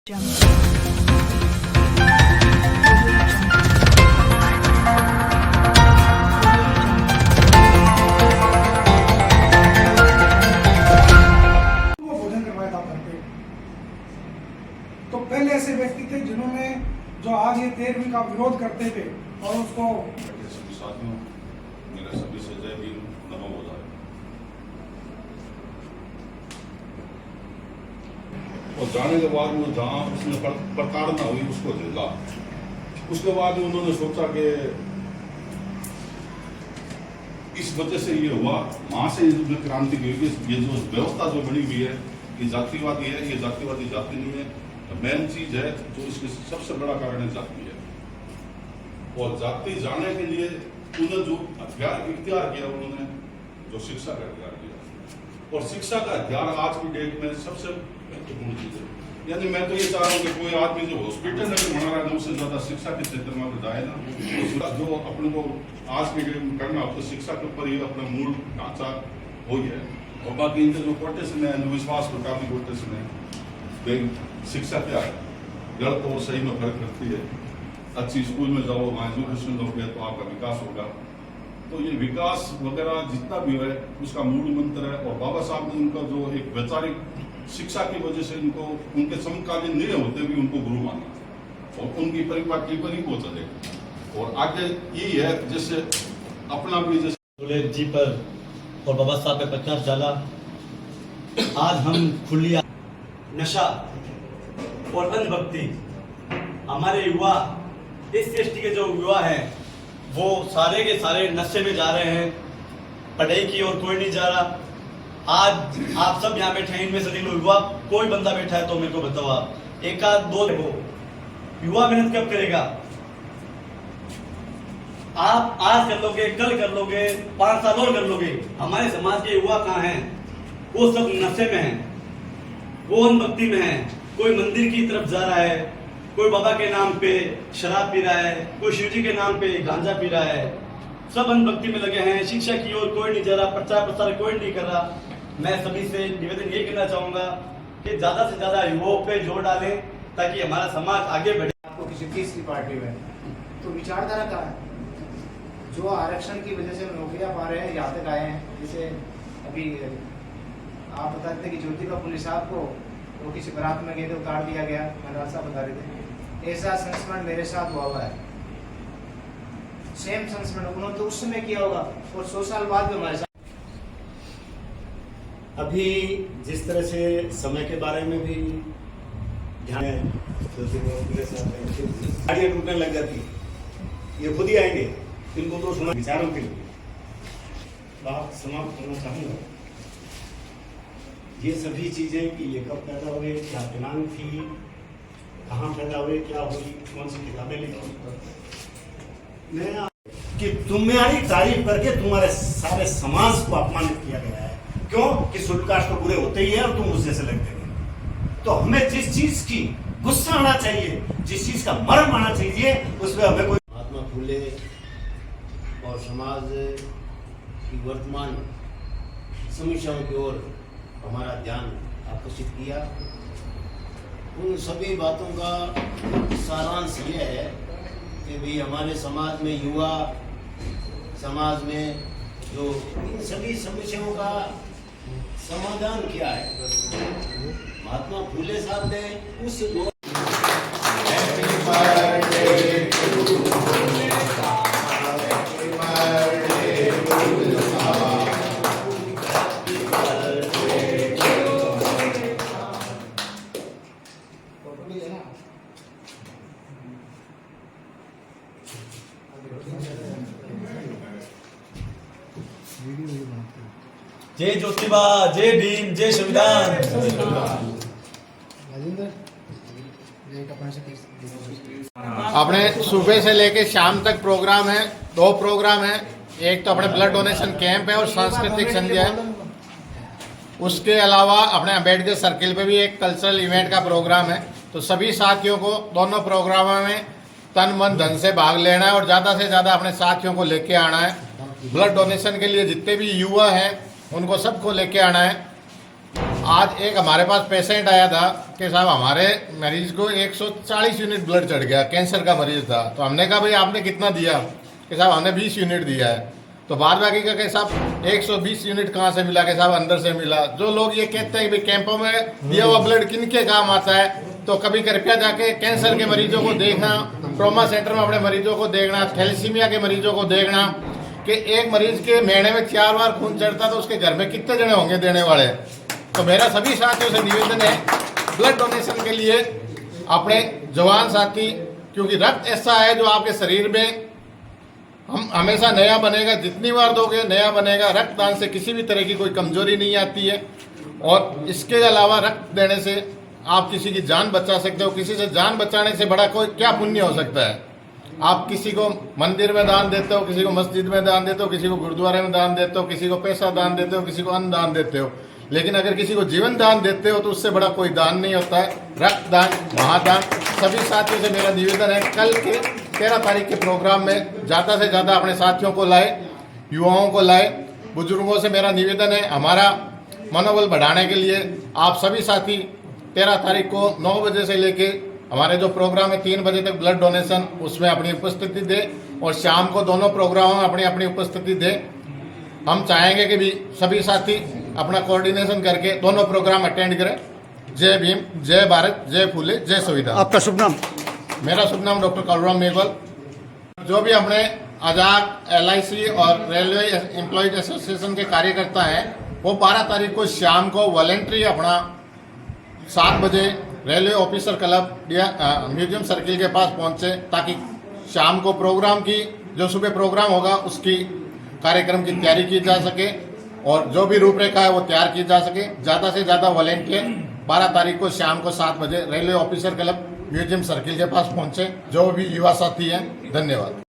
भोजन करवाया था घर पे। तो पहले ऐसे व्यक्ति थे जिन्होंने जो आज ये 13वीं का विरोध करते थे और उसको सभी साथियों, मेरा सभी से जय भीम, नमो बुद्धाय। और जाने के बाद वो जहाँ उसने प्रताड़ना हुई उसको झेला। उसके बाद उन्होंने सोचा कि इस वजह से ये हुआ, वहां से जो क्रांति हुई, ये जो व्यवस्था जो बनी हुई है ये जातिवादी है, ये जातिवादी जाति नहीं है। मेन चीज है जो इसके सबसे बड़ा कारण है जाति है। और जाति जाने के लिए उन्होंने जो इख्तियार किया, उन्होंने जो शिक्षा का इख्तियार किया, और शिक्षा का इख्तियार आज की डेट में सबसे महत्वपूर्ण चीज है। यानी मैं तो ये चाह रहा हूँ कि कोई आदमी जो हॉस्पिटल में बना रहा है उससे ज्यादा शिक्षा के क्षेत्र में जाए ना, जो अपने को आज की डेट में करना हो तो शिक्षा के ऊपर ही अपना मूल ढांचा हो ही है। और बाकी इनके जो कोटेशन है, अंधविश्वास को काफी कोटेशन है। शिक्षा क्या है, गलत और सही में फर्क रखती है। अच्छी स्कूल में जाओ, वहाँ एजुकेशन लोगे तो आपका विकास होगा। तो ये विकास वगैरह जितना भी है उसका मूल मंत्र है। और बाबा साहब ने उनका जो एक वैचारिक शिक्षा की वजह से इनको उनके समकालीन नहीं होते भी उनको गुरु माना और उनकी परिपाटी पर ही वो चले। और आगे यही है जैसे अपना भी जैसे जी पर और बाबा साहब पे प्रकाश डाला। आज हम खुली नशा और अंधभक्ति, हमारे युवा इस एसटी के जो युवा हैं वो सारे के सारे नशे में जा रहे हैं, पढ़ाई की ओर कोई नहीं जा रहा। आज आप सब यहाँ बैठे हैं, इनमें से देख लो युवा कोई बंदा बैठा है तो मेरे को बताओ आप, एक आध दो देखो, युवा मेहनत कब करेगा? आप आज कर लोगे, कल कर लोगे, 5 साल और कर लोगे। हमारे समाज के युवा कहाँ हैं? वो सब नशे में हैं, वो अंधभक्ति में हैं। कोई मंदिर की तरफ जा रहा है, कोई बाबा के नाम पे शराब पी रहा है, कोई शिव जी के नाम पे गांजा पी रहा है। सब अंधभक्ति में लगे हैं, शिक्षा की ओर कोई नहीं जा रहा, प्रचार प्रसार कोई नहीं कर रहा। मैं सभी से निवेदन ये करना चाहूंगा कि ज्यादा से ज्यादा युवाओं पे जोर डालें ताकि हमारा समाज आगे बढ़े। आपको किसी तीसरी पार्टी में तो विचारधारा का है जो आरक्षण की वजह से नौकरियां पा रहे हैं, यहाँ तक आए हैं। जैसे अभी आप बताते थे कि ज्योतिबा फुले साहब को वो किसी बारात में गए थे, उतार दिया गया, मनराज साहब बता रहे थे। ऐसा संस्मरण मेरे साथ हुआ है, सेम संस्मरण उन्होंने तो उस समय किया होगा और 100 साल बाद भी हमारे साथ। अभी जिस तरह से समय के बारे में भी ध्यान गाड़ियाँ टूटने लग जाती है, ये खुद ही आएंगे, इनको तो सुना विचारों के लिए बात समाप्त करना चाहूँगा। ये सभी चीजें कि ये कब पैदा हुए, क्या दिनांक थी, कहाँ पैदा हुए, क्या हुई, कौन सी किताबें लिखी, मैं कि तुम्हारी तारीफ करके तुम्हारे सारे समाज को अपमानित किया गया है। क्यों कि सुल्काश तो बुरे होते ही है और तुम उस जैसे लगते हो। तो हमें जिस चीज की गुस्सा आना चाहिए, जिस चीज का मर्म आना चाहिए, उसमें हमें कोई महात्मा फूले और समाज की वर्तमान समस्याओं की ओर हमारा ध्यान आकर्षित किया। उन सभी बातों का सारांश यह है कि भी हमारे समाज में युवा समाज में जो इन सभी समस्याओं का समाधान क्या है, महात्मा फूले साहब ने उस जय ज्योतिबा, जय भीम, जय संविधान। अपने सुबह से लेके शाम तक प्रोग्राम है, 2 प्रोग्राम है। एक तो अपने ब्लड डोनेशन कैंप है और सांस्कृतिक संध्या है। उसके अलावा अपने अम्बेडकर सर्किल पे भी एक कल्चरल इवेंट का प्रोग्राम है। तो सभी साथियों को दोनों प्रोग्रामों में तन मन धन से भाग लेना है और ज़्यादा से ज़्यादा अपने साथियों को लेके आना है। ब्लड डोनेशन के लिए जितने भी युवा हैं उनको सबको लेके आना है। आज एक हमारे पास पेशेंट आया था कि साहब हमारे मरीज को 140 यूनिट ब्लड चढ़ गया, कैंसर का मरीज था। तो हमने कहा भाई आपने कितना दिया? कि साहब हमने 20 यूनिट दिया है। तो बाद बाकी का साहब 120 यूनिट कहाँ से मिला? कि साहब अंदर से मिला। जो लोग ये कहते हैं कि भाई कैंपों में दिया हुआ ब्लड किनके काम आता है, तो कभी कृपया जाके कैंसर के मरीजों को देखना, ट्रॉमा सेंटर में अपने मरीजों को देखना, थैलेसीमिया के मरीजों को देखना कि एक मरीज के महीने में 4 बार खून चढ़ता तो उसके घर में कितने जने होंगे देने वाले। तो मेरा सभी साथियों से निवेदन है ब्लड डोनेशन के लिए अपने जवान साथी, क्योंकि रक्त ऐसा है जो आपके शरीर में हम हमेशा नया बनेगा, जितनी बार दोगे नया बनेगा। रक्तदान से किसी भी तरह की कोई कमजोरी नहीं आती है। और इसके अलावा रक्त देने से आप किसी की जान बचा सकते हो। किसी से जान बचाने से बड़ा कोई क्या पुण्य हो सकता है? आप किसी को मंदिर में दान देते हो, किसी को मस्जिद में दान देते हो, किसी को गुरुद्वारे में दान देते हो, किसी को पैसा दान देते हो, किसी को अन्न दान देते हो, लेकिन अगर किसी को जीवन दान देते हो तो उससे बड़ा कोई दान नहीं होता है। रक्तदान महादान। सभी साथियों से मेरा निवेदन है कल के 13 तारीख के प्रोग्राम में ज़्यादा से ज़्यादा अपने साथियों को लाए, युवाओं को लाए। बुजुर्गों से मेरा निवेदन है हमारा मनोबल बढ़ाने के लिए आप सभी साथी 13 तारीख को 9 बजे से लेके हमारे जो प्रोग्राम है 3 बजे तक ब्लड डोनेशन, उसमें अपनी उपस्थिति दे और शाम को दोनों प्रोग्रामों में अपनी अपनी उपस्थिति दे। हम चाहेंगे कि भी सभी साथी अपना कोऑर्डिनेशन करके दोनों प्रोग्राम अटेंड करें। जय भीम, जय भारत, जय फूले, जय संविधान। आपका शुभ नाम? मेरा शुभ नाम डॉक्टर कालूराम मेघवाल। जो भी अपने आजाद, LIC और रेलवे एम्प्लॉयज एसोसिएशन के कार्यकर्ता हैं वो 12 तारीख को शाम को वॉलेंट्री अपना 7 बजे railway officer club museum circle के पास पहुंचे, ताकि शाम को प्रोग्राम की जो सुबह प्रोग्राम होगा उसकी कार्यक्रम की तैयारी की जा सके और जो भी रूपरेखा है वो तैयार की जा सके। ज़्यादा से ज़्यादा वॉलेंटियर 12 तारीख को शाम को 7 बजे railway officer club museum circle के पास पहुंचे, जो भी युवा साथी हैं। धन्यवाद।